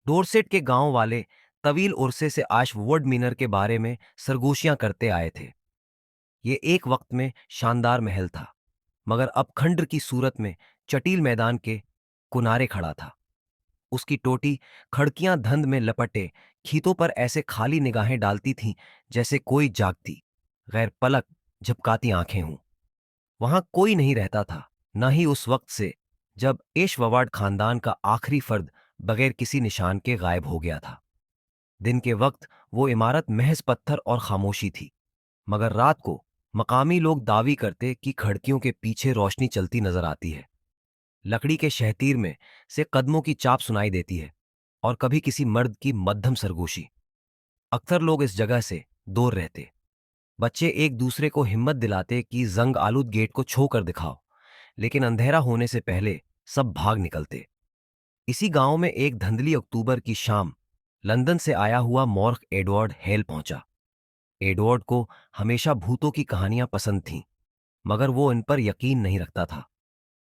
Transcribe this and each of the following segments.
Dorset के गांव वाले तवील उरसे से आश वुड मिनर के बारे में सरगोशियां करते आए थे। ये एक वक्त में शानदार महल था, मगर अब खंडर की सूरत में चटील मैदान के किनारे खड़ा था। उसकी टोटी खड़कियां धंध में लपटे खीतों पर ऐसे खाली निगाहें डालती थीं जैसे कोई जागती, गैर पलक झपकाती आंखें हों। वहां कोई नहीं रहता था, न ही उस वक्त से जब एशवावाड़ खानदान का आखिरी फर्द बगैर किसी निशान के गायब हो गया था। दिन के वक्त वो इमारत महज पत्थर और खामोशी थी, मगर रात को मकामी लोग दावी करते कि खिड़कियों के पीछे रोशनी चलती नजर आती है। लकड़ी के शहतीर में से कदमों की चाप सुनाई देती है और कभी किसी मर्द की मध्यम सरगोशी। अक्सर लोग इस जगह से दूर रहते। बच्चे एक दूसरे को हिम्मत दिलाते कि जंग आलूद गेट को छू कर दिखाओ, लेकिन अंधेरा होने से पहले सब भाग निकलते। इसी गांव में एक धुंधली अक्टूबर की शाम लंदन से आया हुआ मॉर्क एडवर्ड हेल पहुंचा। एडवर्ड को हमेशा भूतों की कहानियां पसंद थीं, मगर वो इन पर यकीन नहीं रखता था।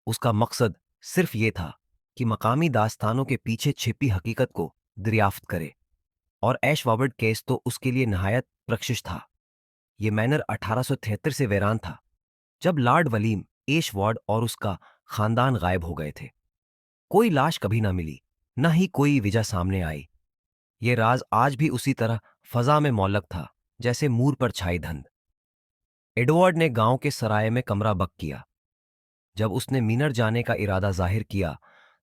उसका मकसद सिर्फ ये था कि मकामी दास्तानों के पीछे छिपी हकीकत को दरियाफ्त करे, और ऐशवावर्ड केस तो उसके लिए नहायत प्रक्षिश था। ये मैनर 1873 से वीरान था, जब लॉर्ड वलीम ऐशवार्ड और उसका खानदान गायब हो गए थे। कोई लाश कभी ना मिली, न ही कोई वजह सामने आई। ये राज आज भी उसी तरह फजा में मौलक था जैसे मूर पर छाई धंध। एडवर्ड ने गांव के सराय में कमरा बक किया। जब उसने मीनर जाने का इरादा जाहिर किया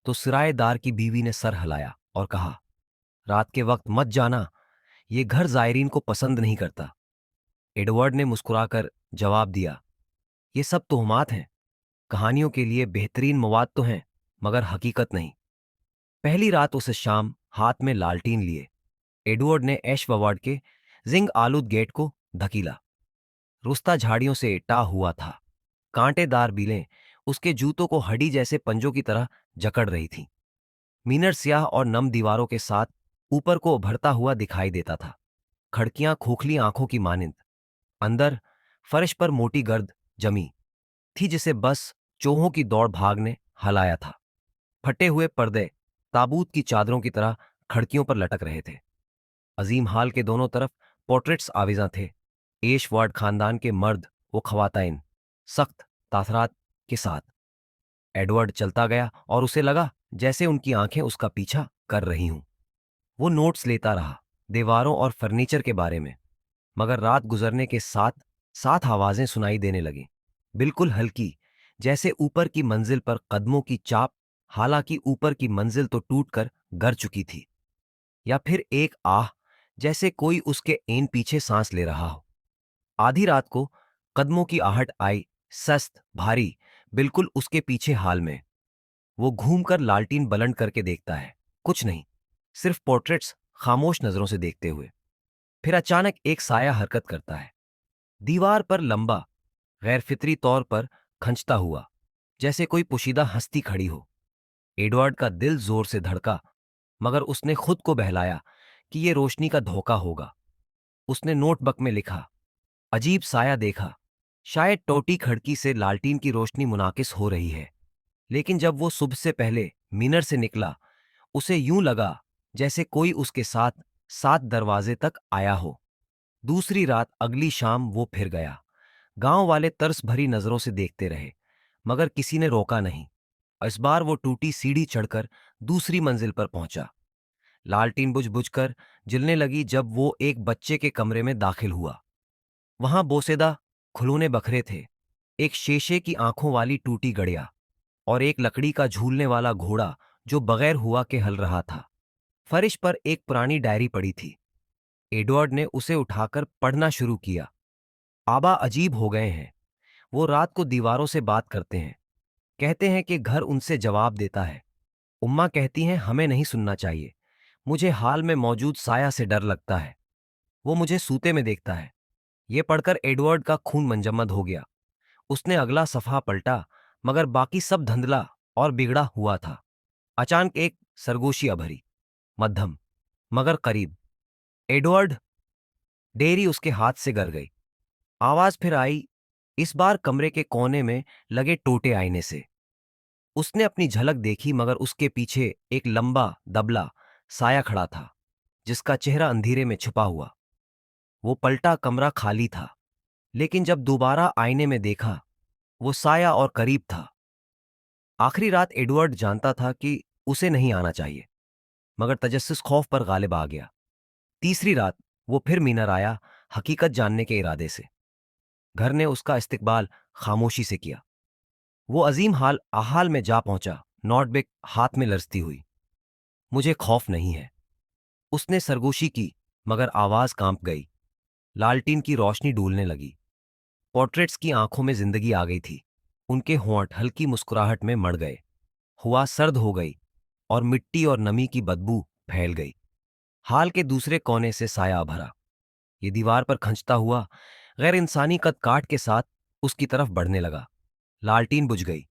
तो सरायदार की बीवी ने सर हिलाया और कहा, रात के वक्त मत जाना, ये घर जायरीन को पसंद नहीं करता। एडवर्ड ने मुस्कुराकर जवाब दिया, ये सब तोहमात हैं। कहानियों के लिए बेहतरीन मवाद तो हैं, मगर हकीकत नहीं। पहली रात उसे शाम हाथ में लालटीन लिए एडवर्ड ने ऐशवावाड़ के जिंग आलूद गेट को धकीला। रुस्ता झाड़ियों से टा हुआ था। कांटेदार बीलें उसके जूतों को हड्डी जैसे पंजों की तरह जकड़ रही थीं। मीनर स्याह और नम दीवारों के साथ ऊपर को उभरता हुआ दिखाई देता था, खड़कियां खोखली आंखों की मानिंद। अंदर फर्श पर मोटी गर्द जमी थी जिसे बस चूहों की दौड़ भाग ने हलाया था। फटे हुए पर्दे ताबूत की चादरों की तरह खड़कियों पर लटक रहे थे। अजीम हाल के दोनों तरफ पोर्ट्रेट्स आविजा थे। एशवार्ड खानदान के मर्द वो खवाताइन, सख्त ताथरात के साथ। एडवर्ड चलता गया और उसे लगा जैसे उनकी आंखें उसका पीछा कर रही हूं। वो नोट्स लेता रहा, दीवारों और फर्नीचर के बारे में, मगर रात गुजरने के साथ साथ आवाजें सुनाई देने लगी, बिल्कुल हल्की, जैसे ऊपर की मंजिल पर कदमों की चाप। हालांकि ऊपर की मंजिल तो टूटकर गर चुकी थी। या फिर एक आह, जैसे कोई उसके ऐन पीछे सांस ले रहा हो। आधी रात को कदमों की आहट आई, सस्त भारी, बिल्कुल उसके पीछे हाल में। वो घूमकर लालटीन बुलंद करके देखता है, कुछ नहीं, सिर्फ पोर्ट्रेट्स खामोश नजरों से देखते हुए। फिर अचानक एक साया हरकत करता है, दीवार पर लंबा, गैर फितरी तौर पर खंचता हुआ, जैसे कोई पोशीदा हस्ती खड़ी हो। एडवर्ड का दिल जोर से धड़का, मगर उसने खुद को बहलाया कि यह रोशनी का धोखा होगा। उसने नोटबुक में लिखा, अजीब साया देखा, शायद टोटी खिड़की से लालटीन की रोशनी मुनाकिस हो रही है। लेकिन जब वो सुबह से पहले मीनर से निकला, उसे यूं लगा जैसे कोई उसके साथ सात दरवाजे तक आया हो। दूसरी रात अगली शाम वो फिर गया। गांव वाले तरस भरी नजरों से देखते रहे, मगर किसी ने रोका नहीं। इस बार वो टूटी सीढ़ी चढ़कर दूसरी मंजिल पर पहुंचा। लालटीन बुझ बुझकर जलने लगी जब वो एक बच्चे के कमरे में दाखिल हुआ। वहां बोसेदा खिलौने बखरे थे, एक शीशे की आंखों वाली टूटी गड़िया और एक लकड़ी का झूलने वाला घोड़ा जो बगैर हुआ के हल रहा था। फर्श पर एक पुरानी डायरी पड़ी थी। एडवर्ड ने उसे उठाकर पढ़ना शुरू किया। आबा अजीब हो गए हैं। वो रात को दीवारों से बात करते हैं, कहते हैं कि घर उनसे जवाब देता है। उम्मा कहती हैं हमें नहीं सुनना चाहिए। मुझे हाल में मौजूद साया से डर लगता है। वो मुझे सूते में देखता है। ये पढ़कर एडवर्ड का खून मंजमद हो गया। उसने अगला सफ़ा पलटा, मगर बाकी सब धुंधला और बिगड़ा हुआ था। अचानक एक सरगोशी अभरी, मध्यम मगर करीब। एडवर्ड! डेयरी उसके हाथ से गिर गई। आवाज फिर आई, इस बार कमरे के कोने में लगे टूटे आईने से। उसने अपनी झलक देखी, मगर उसके पीछे एक लंबा दबला साया खड़ा था, जिसका चेहरा अंधेरे में छुपा हुआ। वो पलटा, कमरा खाली था, लेकिन जब दोबारा आईने में देखा, वो साया और करीब था। आखिरी रात एडवर्ड जानता था कि उसे नहीं आना चाहिए, मगर तजस्सुस खौफ पर गालिब आ गया। तीसरी रात वो फिर मीनर आया, हकीकत जानने के इरादे से। घर ने उसका इस्तकबाल खामोशी से किया। वो अजीम हाल में जा पहुंचा, नोटबुक हाथ में लरजती हुई। मुझे खौफ नहीं है, उसने सरगोशी की, मगर आवाज कांप गई। लालटीन की रोशनी डूलने लगी। पोर्ट्रेट्स की आंखों में जिंदगी आ गई थी। उनके होंठ हल्की मुस्कुराहट में मड़ गए। हुआ सर्द हो गई और मिट्टी और नमी की बदबू फैल गई। हाल के दूसरे कोने से साया भरा। ये दीवार पर खंचता हुआ गैर इंसानी कद काठ के साथ उसकी तरफ बढ़ने लगा। लालटीन बुझ गई।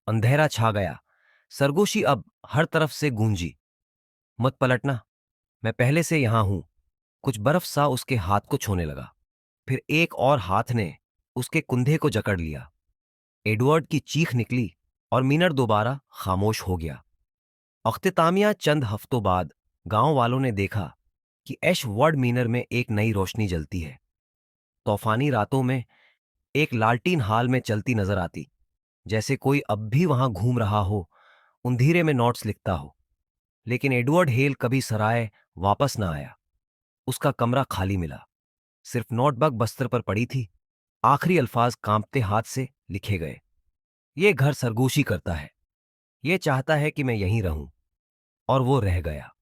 अंधेरा छा गया। सरगोशी अब हर तरफ से गूंजी। मत पलटना, मैं पहले से यहां हूं। कुछ बर्फ सा उसके हाथ को छूने लगा। फिर एक और हाथ ने उसके कुंधे को जकड़ लिया। एडवर्ड की चीख निकली और मीनर दोबारा खामोश हो गया। अख्तितामिया चंद हफ्तों बाद गांव वालों ने देखा कि ऐश वर्ड मीनर में एक नई रोशनी जलती है। तूफानी रातों में एक लालटीन हाल में चलती नजर आती, जैसे कोई अब भी वहां घूम रहा हो, अंधेरे में नोट्स लिखता हो। लेकिन एडवर्ड हेल कभी सराय वापस न आया। उसका कमरा खाली मिला। सिर्फ नोटबुक बस्तर पर पड़ी थी। आखिरी अल्फाज कांपते हाथ से लिखे गए। ये घर सरगोशी करता है। ये चाहता है कि मैं यहीं रहूं। और वो रह गया।